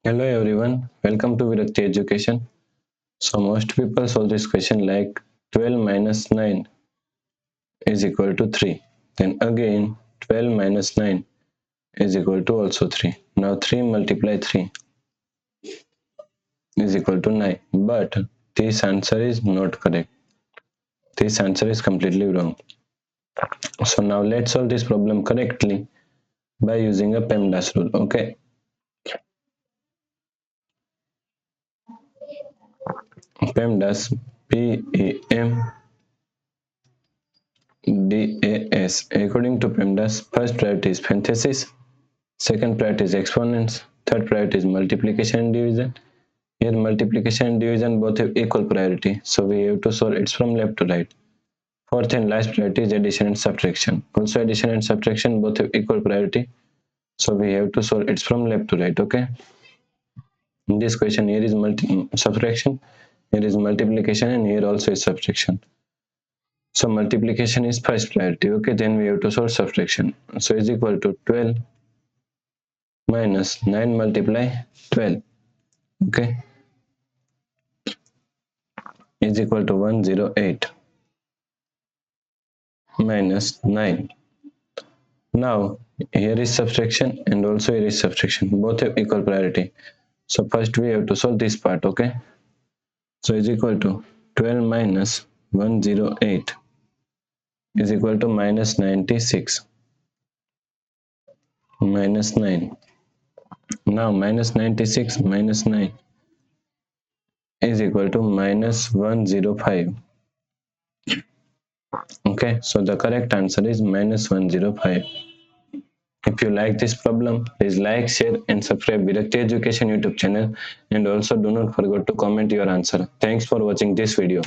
Hello everyone, welcome to Virakti Education. So most people solve this question like 12 minus 9 is equal to 3. Then again 12 minus 9 is equal to also 3. Now 3 multiply 3 is equal to 9. But this answer is not correct. This answer is completely wrong. So now let's solve this problem correctly by using a PEMDAS rule. Okay. PEMDAS PEMDAS. According to PEMDAS, first priority is parenthesis. Second priority is exponents. Third priority is multiplication and division. Here multiplication and division both have equal priority, so we have to solve it from left to right. Fourth and last priority is addition and subtraction. Also addition and subtraction both have equal priority, so we have to solve it from left to right. Okay. In this question, here is subtraction, here is multiplication, and here also is subtraction. So multiplication is first priority. Okay, then we have to solve subtraction. So is equal to 12 minus 9 multiply 12. Okay, is equal to 108 minus 9. Now here is subtraction and also here is subtraction, both have equal priority. So first we have to solve this part. Okay, so is equal to 12 minus 108 is equal to minus 96 minus 9. Now minus 96 minus 9 is equal to minus 105. Okay, so the correct answer is minus 105. If you like this problem, please like, share and subscribe Virakti Education YouTube channel, and also do not forget to comment your answer. Thanks for watching this video.